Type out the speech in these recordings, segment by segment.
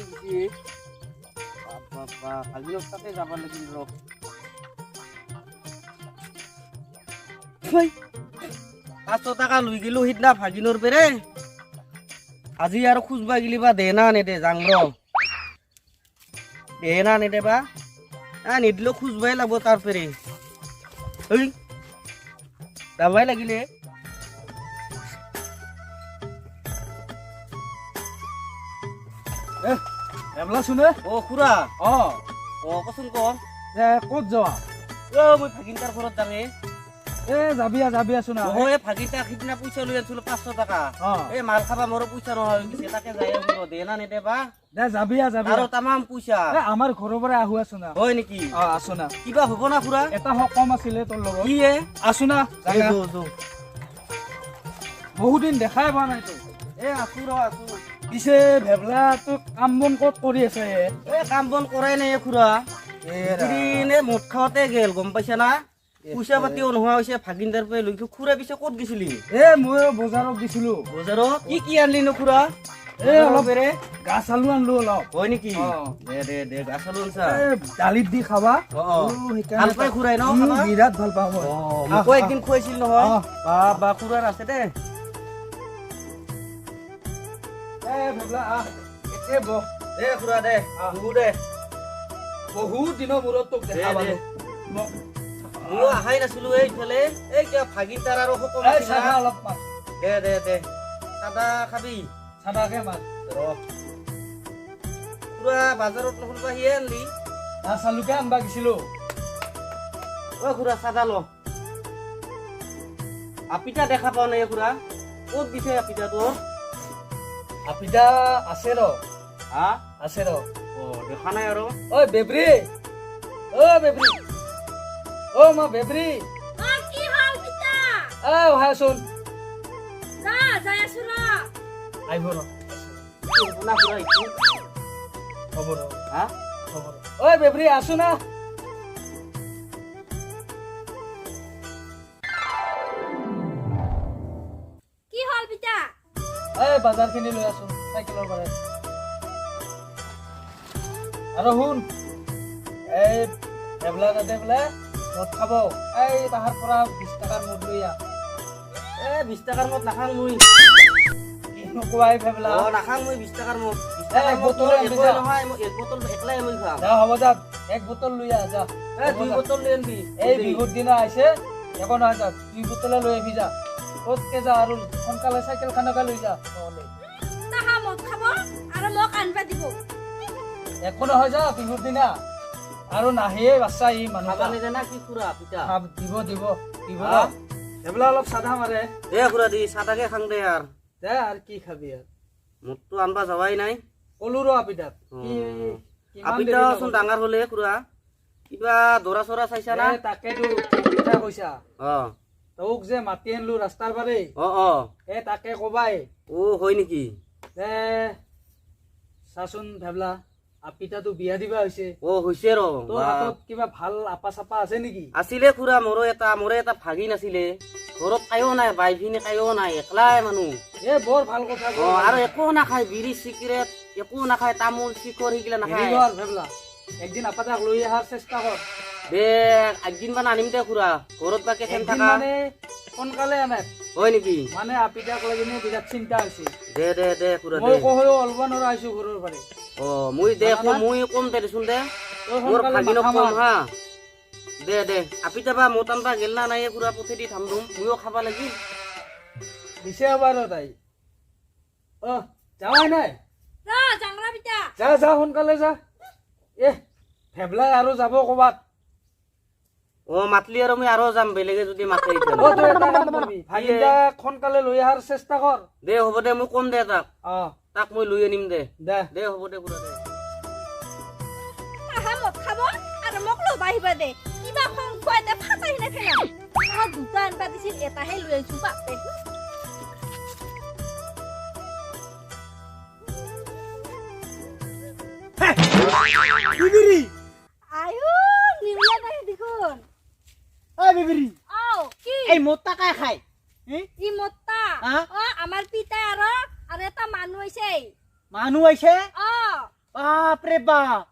দিছে বাবা কালি তাতে যাব লাগিল ৰ 500 টাকা লৈ গেলো সিদিনা ভাগিনৰ পেৰে আজি আৰু খুজবা গিলিবা দে না নেদে যাং ৰ দে না নেদে বা নিদিলে খুজবাই লাগব তাৰ পেৰে ঐ যাবাই লাগিলে এবলা শুনে অ খুৰা অ কচোন ক ক'ত যোৱা মই ভাগিনটাৰ ঘৰত যামে যাবি আছো না এই ভাগিনটা সিদিনা পইচা লৈ আছিলো 500 টাকা এই মাল খাবা মোৰো পইচা নহয় হৈ গৈছে তাকে যাই আছো দে না নেদে বা যাবি আৰু তামাম পইচা আমাৰ ঘৰৰ পৰা আহু আছো না হয় নেকি আছো না কিবা হ'ব না খুৰা এটা কম আছিলে তোৰ লগত কি আছো না বহুত দিন দেখাই পোৱা নাই তো আছো ৰ আছো পিছে ভেবলা তোক কাম বন ক'ত কৰি আছে কাম বন কৰাই নাই খুৰা এনে মদ খাওঁতে গেল গম পাইছা না পইচা পাতিও নোহোৱা হৈছে ভাগিনদাৰ পৰা লৈ খুৰা পিছে ক'ত গৈছিলি মই বজাৰত দিছিলো বজাৰত কি আনলি নো খুৰা অলপ গাছ আলু আনলো অলপ হয় নেকি দে গাছ আলু আনছা দালিত দি খাবা ভাল পাই খুৰাই ন বিৰাট ভাল পাওঁ মোকো একদিন খুৱাইছিল নহয় বা খুৰাৰ আছে দে দে খুৰা দে দে বহুত দিনৰ মূৰত তোক দেখা পালো মই আহাই নাছিলো এইফালে এই কিবা ভাগিনটাৰ আৰু সকাম অলপমান দে চাদা খাবি চাদাকে মাত পুৰা বাজাৰত নহ'লবা সিয়ে আনলি চালুকে আনবা গেছিলো খুৰা চাদা ল আপিটা দেখা পাও নাই খুৰা ক'ত দিছে আপিটা তোৰ আপিটা আছে ৰ আছে ৰ দেখা নাই আৰু বেবৰি বেবৰি মা বেবৰি কি হাল পিতা হাচোন যাই আছো ৰ আহিব ৰ শুনা খুৰা ইটো হ'ব ৰ হ'ব বেবৰি আছো না কি হাল পিতা বাজাৰ খিনি লৈ আছো চাইকেলৰ পৰা আৰু শুন এই এবলা তাতে বোলে মদ খাব তাহাৰ পৰা 20 টকাৰ মদ লৈ আহ 20 টাকাৰ মত নাখাং মই নকবাই ফেবলা নাখাং মই 20 টাকাৰ মত এক বটল নহয় মই এক বটল একলাই মই খাম হ'ব যা এক বটল লৈ আহ যা 2 বটল লৈ আনবি এই বিহুৰ দিনা আহিছে একো নহয় যা 2 বটলে লৈ আহিবি যা ক'তকে যা আৰু সোনকালে চাইকেলখনকে লৈ যা নহ'লে তাহা মদ খাব আৰু মোক আনবা দিব একো নহয় যা বিহুৰ দিনা আৰু নাহে বাচ্চা ই মানুহ খাবা নিদে না কি খুৰা পিতা দিব এইবিলাক অলপ চাদা মাৰে খুৰা দি চাদাকে খাং দে আৰু কি খাবি আৰু মোৰতো আনবা যাৱাই নাই কলো ৰ আপিতাক আপিতাচোন ডাঙৰ হলে খুৰা কিবা দৰা চৰা চাইছা না তাকেতো কথা কৈছা তোক যে মাতি আনলো ৰাস্তাৰ পাৰে তাকে কবাই হয় নেকি চাচোন ভেবলা আপিতাটো বিয়া দিবা হৈছে হৈছে ৰ তোৰ হাতত কিবা ভাল আপা চাপা আছে নেকি আছিলে খুৰা মোৰে এটা ভাগিন আছিলে ঘৰত কায়ো নাই বাইভিনে কায়ো নাই একলাই মানুহ বৰ ভাল কথা আৰু একো নাখায় বিড়ি চিগাৰেট একো নাখায় তামোল শিখৰ সেইগিলা নাখায় ভেবলা একদিন আপাতাক লৈ অহাৰ চেষ্টা কৰ দে একদিন মান আনিম দে খুৰা ঘৰত বা কেথেন থাকা সোনকালে আনে হয় নেকি মানে আপিতাক লৈ কিনে বিৰাট চিন্তা হৈছে দে খুৰা মই কহয়ো অলব নৰা আহিছো ঘৰৰ পাৰে মই কম দে দেচোন দে মোৰ ভাগিনক কম হা দে আপিতা বা মত আনবা গেল না নাই খুৰা পঠে দি থাম দুম ময়ো খাবা লাগি দিছে আবাৰ তাই যাৱাই নাই জাংৰা পিতা যা সোনকালে যা ফেবলাই আৰু যাব কবাত মাতলি আৰু মই আৰু যাম বেলেগে যদি মাতে ভাগিনটাক সোনকালে লৈ অহাৰ চেষ্টা কৰ দে হ'ব দে মই কম দে তাক মই লৈ আনিম দে হ'ব দে খুৰা দে তাহা মদ খাব আৰু মোক ল'বা আহিবা দে কিবা খং খুৱাই দে ফাটাই নেখেলাম মই দুটা আনবা দিছিল এটাহে লৈ আহিছো বাপে বিবিৰি আয়ো নিমলা নাই দেখোন বিবিৰি কি এই মদটা কাই খাই ই মত্তা আমাৰ পিতা আৰু এটা মানুহ আছে মানুহ আহিছে বাপৰে বাপ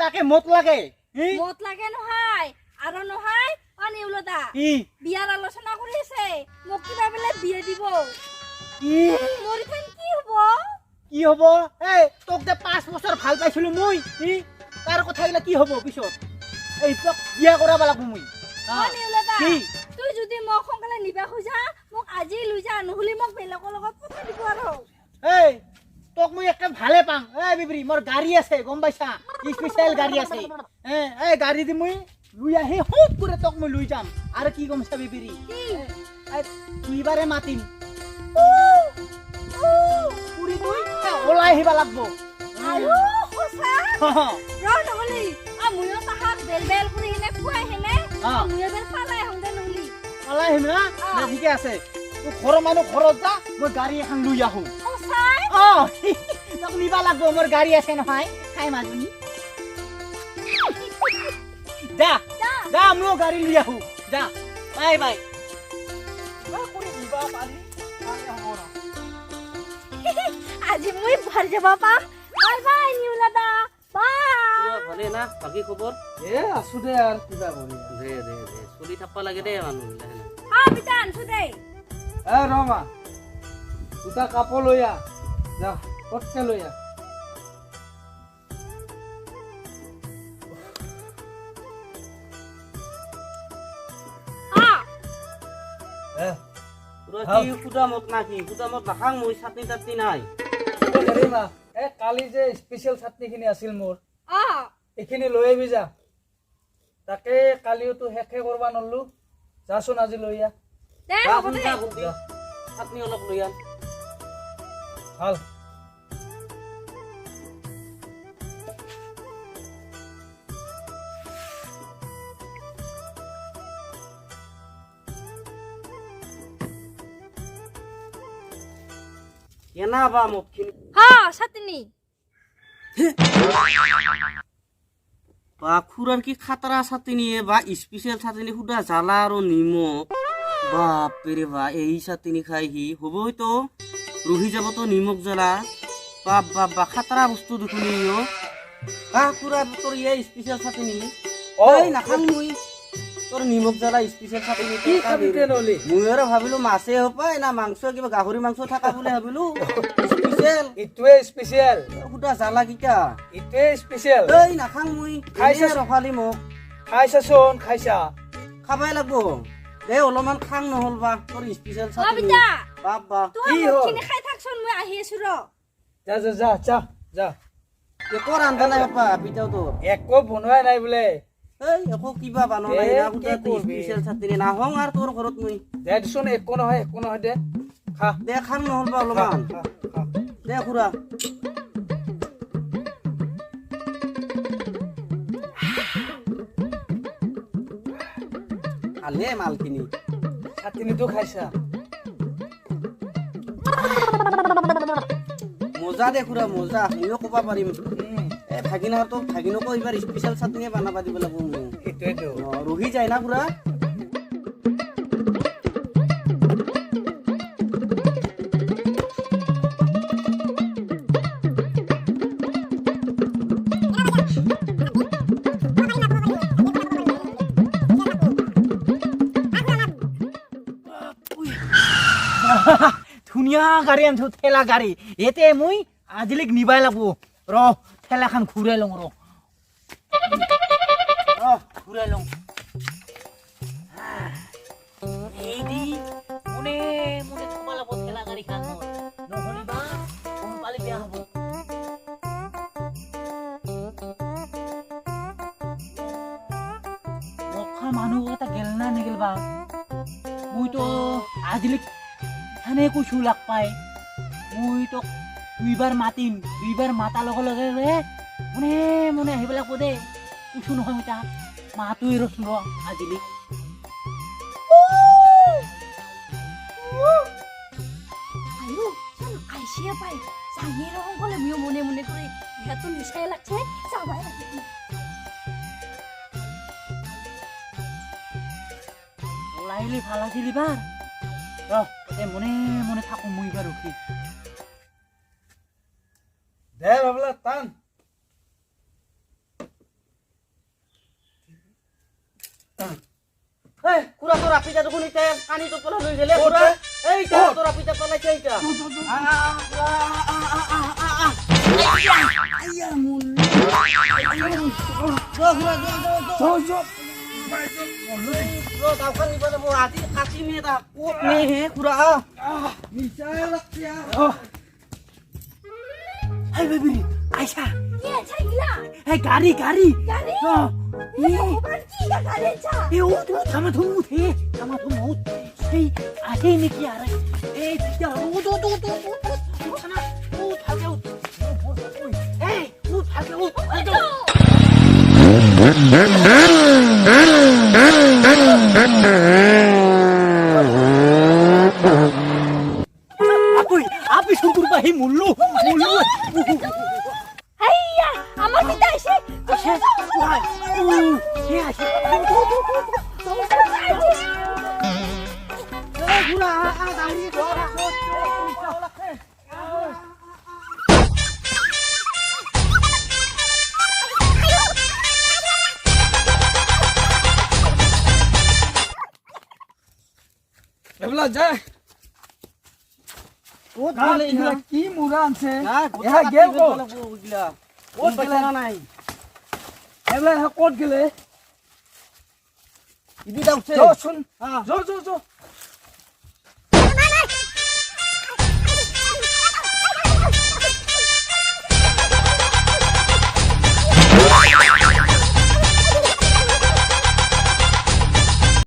তাকে মত লাগে মত লাগে নহয় আৰু নহয় নিউলদা কি বিয়াৰ আলোচনা কৰি আছে মোক কিবা বোলে বিয়া দিব কি মোৰ এখন কি হ'ব কি হ'ব এই তোক যে 5 বছৰ ভাল পাইছিলো মই তাৰ কথাবিলাক কি হ'ব পিছত এই তোক বিয়া কৰাব লাগব মই নিউলদা কি তুই যদি মোক সোনকালে নিবা খোজা মোক আজি লৈ যা নহলি মোক বেলেগৰ লগত পঠাই দিব আৰু এই তোক মই একটা ভালে পাং এই বিবৰি মোৰ গাড়ী আছে গম পাইছা স্পেশাল গাড়ী আছে এই গাড়ী দি মই লৈ আহি হুট করে তোক মই লৈ যাম আৰু কি গম চাবি বিবৰি তুই বাৰে মাতিম পুৰি তুই ওলাই আহিবা লাগব আৰু খোসা ৰ নহলি ময়ো তাহাক বেল বেল কৰি হেনে খুৱাই হেনে ময়ো বেল পালাই হংদে নহলি ওলাই আহিম না ঠিকে আছে তুই ঘৰৰ মানুহ ঘৰত যা মই গাড়ী এখন লৈ আহো খোসাই তোক নিবা লাগব মোৰ গাড়ী আছে নহয় খাই মাজুনি যা যা মই গাড়ী লৈ আহো যা বাই বাই আজি মই ভাল যাব পাম বাই বাই নিউলদা বাই ভালে না বাকি খবৰ আছো দে আৰু কিবা কৰি দে চলি থাকবা লাগে দে মানুহবিলাক বিটান সুদে ৰমা দুটা কাপোৰ লৈ আহ যা পটকে লৈ আহ কি কুদামত না কি কুদামত নাখাং মই চাটনি তাটনি নাই কালি যে স্পেচিয়েল চাটনি খিনি আছিল মোৰ এইখিনি লৈ আহিবি যা তাকে কালিওতো শেষে কৰবা নল্লো যাচোন আজি লৈ আহ চাটনি অলপ লৈ আন ভাল কেনা বা মতখিনি চাটনি খুৰাৰ কি খাতৰা চাটনি বা স্পেচিয়েল চাটনি সুদা জ্বালা আৰু নিমখ বাপৰে বা এই চাটনি খাই সি হ'বই তো ৰহি যাবতো নিমখ জ্বালা বাপ বাপ বা খাতৰা বস্তু দেখোন খুৰা তোৰ ইয়ে স্পেচিয়েল চাটনি নাখাং মই তোৰ নিমখ জ্বালা স্পেচিয়েল চাটনি মই আৰু ভাবিলো মাছে হপাই না মাংস কিবা গাহৰি মাংস থকা বুলি ভাবিলো স্পেচিয়েল ইটোৱে স্পেচিয়েল সুদা জ্বালা কিটা ইটোৱে স্পেচিয়েল নাখাং মই খাইছা ৰখালি মোক খাইছাচোন খাইছা খাবাই লাগব অলপমান খাং নহল বা তোৰ স্পেচিয়েল চাটনি বাপ বাপ কি হ'ল খাই থাকচোন মই আহি আছো ৰ যা যা যা যা যা একো ৰান্ধা নাই বাপা পিতাও তোৰ একো বনোৱাই নাই বোলে একো কিবা বানোৱা নাই না স্পেচিয়েল চাটনি নাহং আৰু তোৰ ঘৰত মই দেচোন একো নহয় দে খা দে খাং নহল বা অলপমান দে খুৰা খালে মালখিনি চাটনিটো খাইছা মজা দে খুৰা মজা ময়ো ক'ব পাৰিম ভাগিনকো এইবাৰ স্পেচিয়েল চাটনিয়ে বনাবা দিব লাগিব মই সেইটোৱেতো ৰহি যায় না খুৰা ধুনীয়া গাড়ী আনছো ঠেলা গাড়ী এতে মই আজিলৈকে নিবাই লাগব ৰ ঠেলাখন ঘূৰাই লওঁ ঘূৰাই লওঁ মনে মনে থবা লাগব ঠেলা গাড়ীখন নহ'লে বা কোনপালি বেয়া হ'ব মখা মানুহ এটা গেল না নেগেল বা মইতো আজিলৈকে এনে কৈছো লাগ পাই মই তোক দুইবাৰ মাতিম দুইবাৰ মাতাৰ লগে লগে মনে মনে আহিব লাগিব দেই কৈছো নহয় মই তাক মাতোই ৰচোন ৰ আজিলি আইসিয়া পাই জানি ৰকম বলে মিও মনে মনে কৰে এত নিশায় লাগছে সবাই লাগছে লাইলি ভাল আছিল এবাৰ মনে মনে থাকো মই এবাৰ ৰখি দে বাবলা টান খুড়া তোর আপিটা দেখুন এটা পানি তো পলা লই গেলে খুড়া এইটা তোর আপিটা পালাইছে এইটা দাওখান নিবা যাব আজি কাটি নিয়ে তা কোট নে হে খুড়া এই বেবি আইসা কি ছাইলা এই গাড়ি গাড়ি গাড়ি ওবার কি গাড়ি চা এই ও তো থামা থুমুত এই আসে নাকি আরে এই যা ও তো থানা ও থাকে এই ও থাকে ও আপনি শুকুর ভাই মুল্লু হাইয়া আমার পিতা এসে আসে ভাই ও সে আসে ঘুরা দাঁড়িয়ে এবলা যায় ও তাহলে এগুলা কি মুরা আনছে হ্যাঁ এহা গেল গো বুঝলা ও কোন পয়সা গেলে? নাই এবলা এহা কোট গেলে ইদি দাউছে যো শুন হ্যাঁ যো যো যো